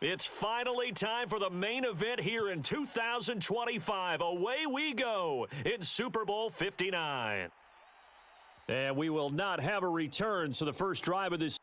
It's finally time for the main event here in 2025. Away we go in Super Bowl 59. And we will not have a return, so the first drive of this.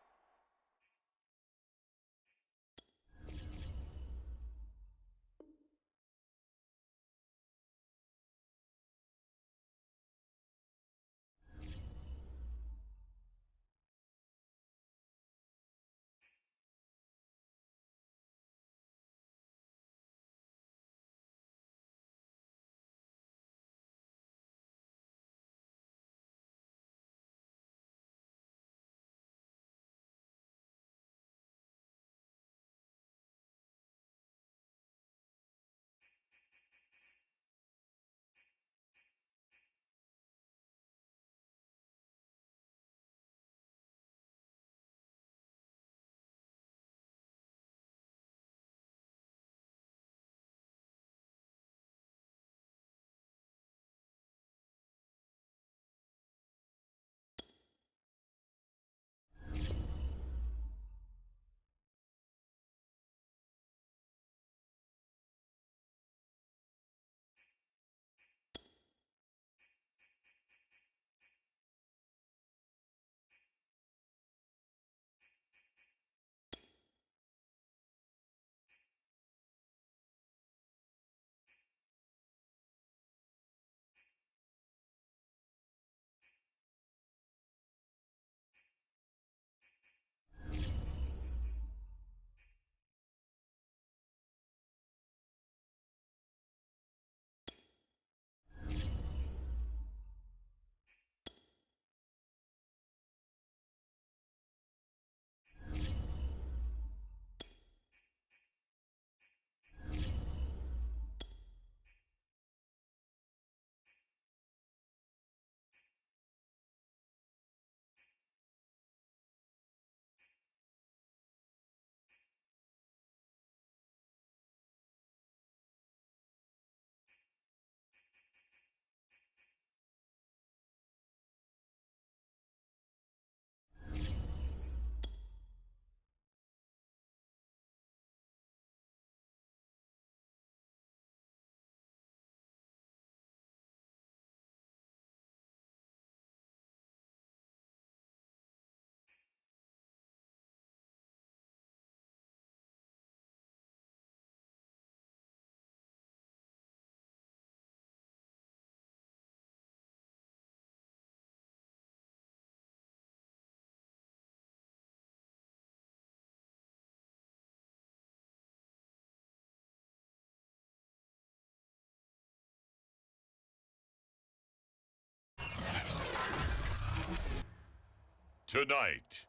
Tonight,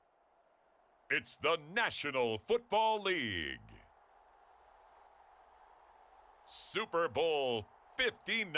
it's the National Football League. Super Bowl 59.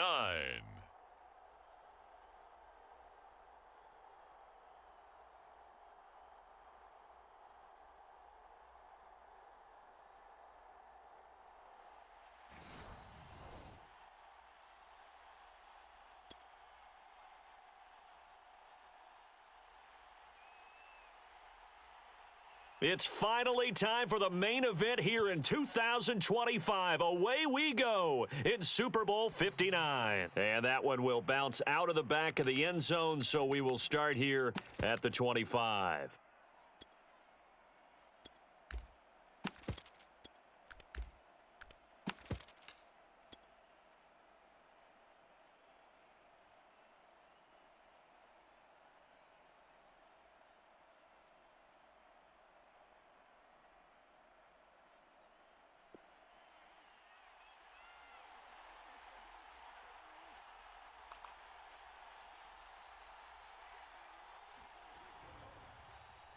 It's finally time for the main event here in 2025. Away we go in Super Bowl 59. And that one will bounce out of the back of the end zone, so we will start here at the 25.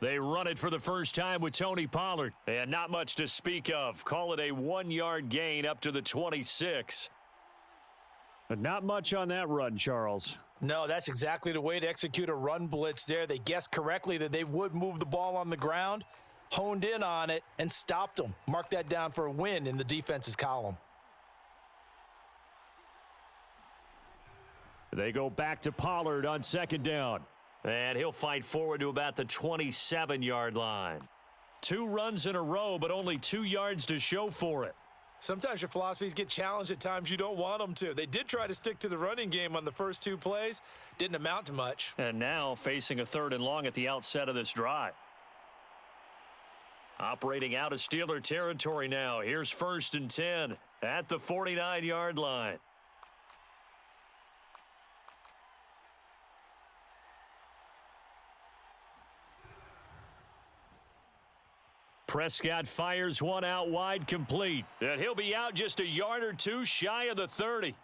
They run it for the first time with Tony Pollard. And not much to speak of. Call it a 1-yard gain up to the 26. But not much on that run, Charles. No, that's exactly the way to execute a run blitz there. They guessed correctly that they would move the ball on the ground, honed in on it, and stopped them. Mark that down for a win in the defense's column. They go back to Pollard on second down. And he'll fight forward to about the 27-yard line. 2 runs in a row, but only 2 yards to show for it. Sometimes your philosophies get challenged at times you don't want them to. They did try to stick to the running game on the first 2 plays. Didn't amount to much. And now facing a 3rd and long at the outset of this drive. Operating out of Steeler territory now. Here's 1st and 10 at the 49-yard line. Prescott fires one out wide, complete. And he'll be out just a yard or 2 shy of the 30.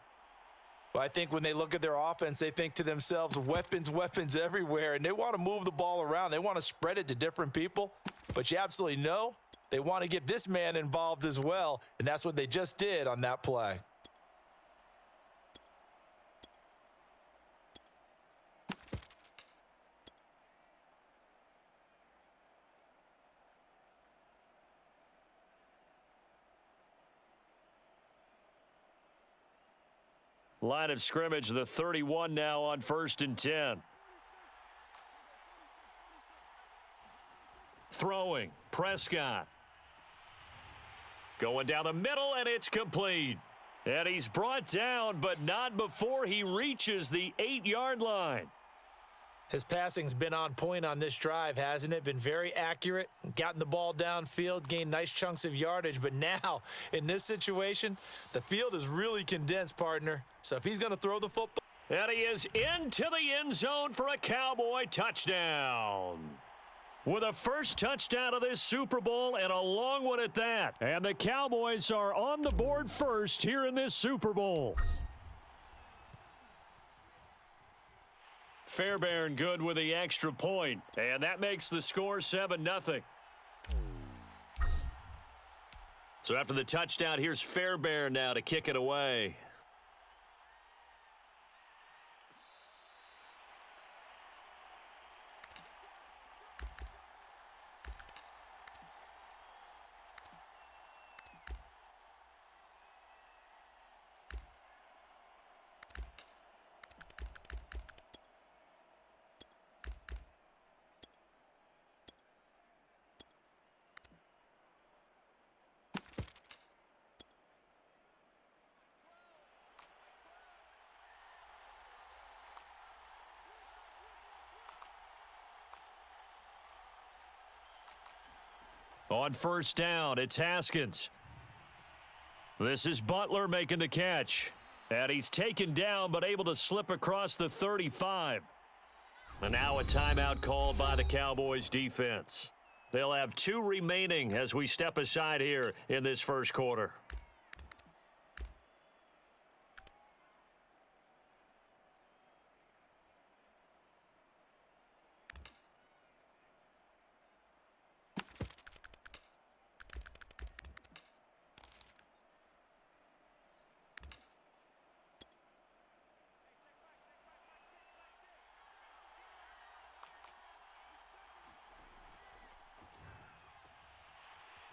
Well, I think when they look at their offense, they think to themselves, weapons, weapons everywhere, and they want to move the ball around. They want to spread it to different people. But you absolutely know they want to get this man involved as well, and that's what they just did on that play. Line of scrimmage, the 31 now on 1st and 10. Throwing, Prescott. Going down the middle, and it's complete. And he's brought down, but not before he reaches the 8-yard line. His passing's been on point on this drive, hasn't it? Been very accurate, gotten the ball downfield, gained nice chunks of yardage. But now, in this situation, the field is really condensed, partner. So if he's going to throw the football. And he is into the end zone for a Cowboy touchdown. With a first touchdown of this Super Bowl, and a long one at that. And the Cowboys are on the board first here in this Super Bowl. Fairbairn good with the extra point, and that makes the score 7-0. So after the touchdown, here's Fairbairn now to kick it away. On 1st down, it's Haskins. This is Butler making the catch. And he's taken down, but able to slip across the 35. And now a timeout called by the Cowboys defense. They'll have 2 remaining as we step aside here in this first quarter.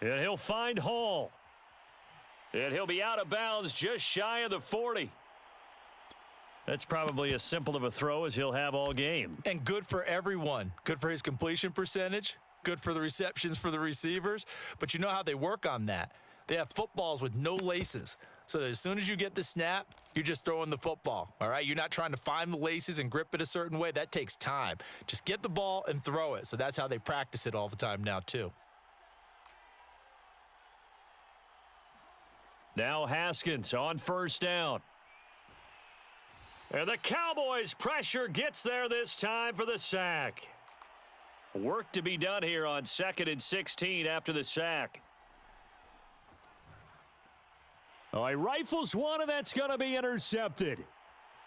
And he'll find Hall. And he'll be out of bounds just shy of the 40. That's probably as simple of a throw as he'll have all game. And good for everyone. Good for his completion percentage. Good for the receptions for the receivers. But you know how they work on that. They have footballs with no laces. So that as soon as you get the snap, you're just throwing the football, all right? You're not trying to find the laces and grip it a certain way. That takes time. Just get the ball and throw it. So that's how they practice it all the time now, too. Now Haskins on 1st down. And the Cowboys' pressure gets there this time for the sack. Work to be done here on 2nd and 16 after the sack. Oh, he rifles one, and that's going to be intercepted.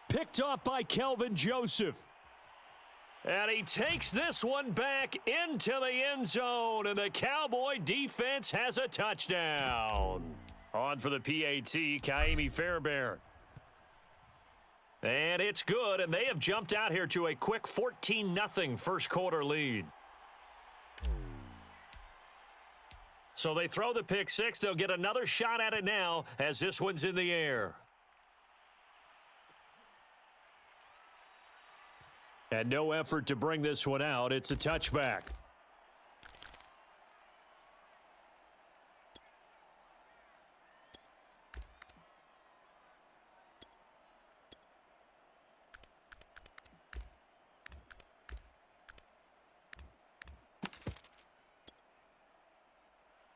Picked off by Kelvin Joseph. And he takes this one back into the end zone, and the Cowboy defense has a touchdown. On for the PAT, Kaimi Fairbairn. And it's good, and they have jumped out here to a quick 14-0 first quarter lead. So they throw the pick six. They'll get another shot at it now as this one's in the air. And no effort to bring this one out. It's a touchback.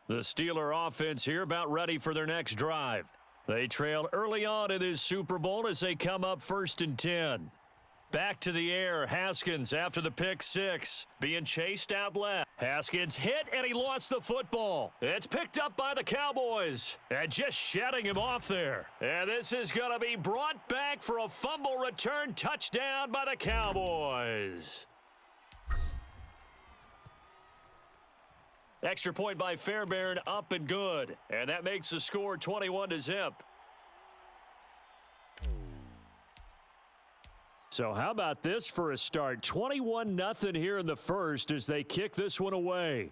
The Steeler offense here about ready for their next drive. They trail early on in this Super Bowl as they come up 1st and 10. Back to the air, Haskins after the pick six. Being chased out left. Haskins hit, and he lost the football. It's picked up by the Cowboys. And just shedding him off there. And this is going to be brought back for a fumble return touchdown by the Cowboys. Extra point by Fairbairn, up and good. And that makes the score 21-0. So how about this for a start? 21-0 here in the first as they kick this one away.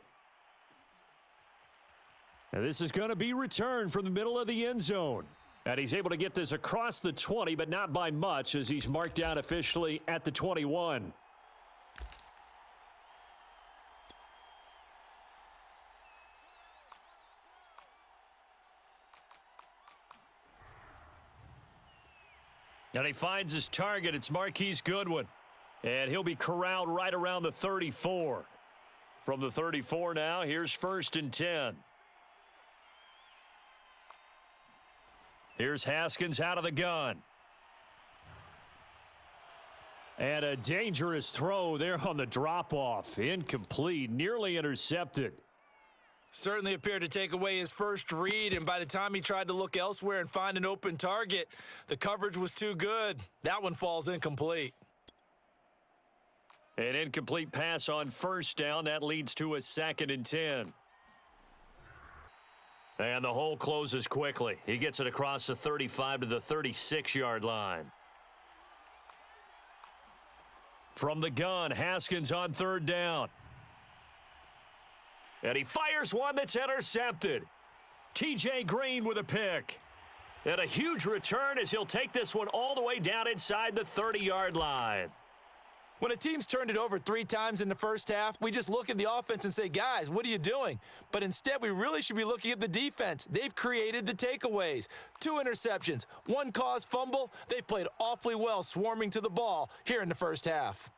And this is going to be returned from the middle of the end zone. And he's able to get this across the 20, but not by much as he's marked down officially at the 21. And he finds his target. It's Marquise Goodwin. And he'll be corralled right around the 34. From the 34 now, here's 1st and 10. Here's Haskins out of the gun. And a dangerous throw there on the drop-off. Incomplete, nearly intercepted. Certainly appeared to take away his first read, and by the time he tried to look elsewhere and find an open target, the coverage was too good. That one falls incomplete. An incomplete pass on 1st down. That leads to a 2nd and 10. And the hole closes quickly. He gets it across the 35 to the 36-yard line. From the gun, Haskins on 3rd down. And he fires one that's intercepted. T.J. Green with a pick. And a huge return as he'll take this one all the way down inside the 30-yard line. When a team's turned it over 3 times in the first half, we just look at the offense and say, guys, what are you doing? But instead, we really should be looking at the defense. They've created the takeaways. 2 interceptions, 1 caused fumble. They've played awfully well swarming to the ball here in the first half.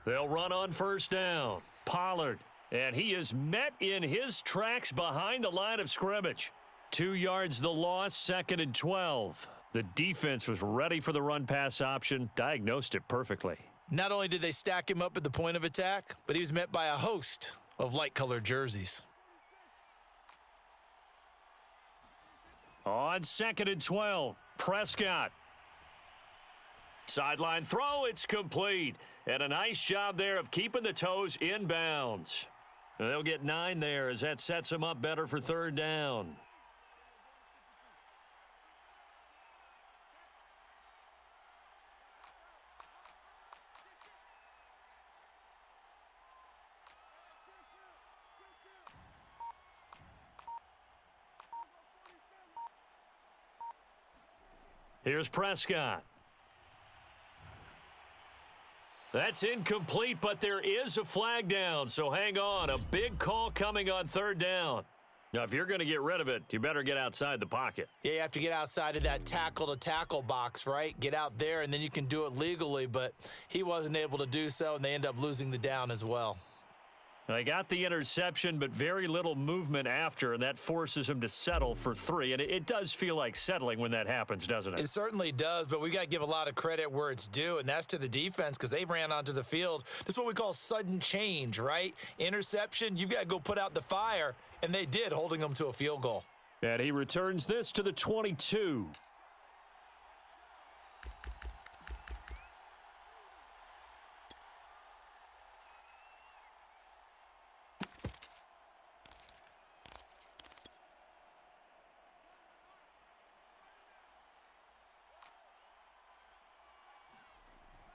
They'll run on 1st down. Pollard, and he is met in his tracks behind the line of scrimmage. 2 yards the loss, 2nd and 12. The defense was ready for the run-pass option, diagnosed it perfectly. Not only did they stack him up at the point of attack, but he was met by a host of light-colored jerseys. On 2nd and 12, Prescott. Sideline throw, it's complete. And a nice job there of keeping the toes inbounds. And they'll get 9 there as that sets them up better for 3rd down. Here's Prescott. That's incomplete, but there is a flag down, so hang on. A big call coming on 3rd down. Now, if you're going to get rid of it, you better get outside the pocket. Yeah, you have to get outside of that tackle-to-tackle box, right? Get out there, and then you can do it legally, but he wasn't able to do so, and they end up losing the down as well. They got the interception, but very little movement after, and that forces him to settle for 3. And it does feel like settling when that happens, doesn't it? It certainly does, but we got to give a lot of credit where it's due, and that's to the defense because they ran onto the field. This is what we call sudden change, right? Interception, you've got to go put out the fire, and they did, holding them to a field goal. And he returns this to the 22.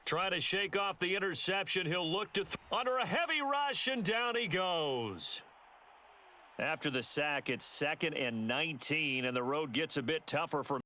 Try to shake off the interception. He'll look to under a heavy rush, and down he goes. After the sack, it's 2nd and 19, and the road gets a bit tougher for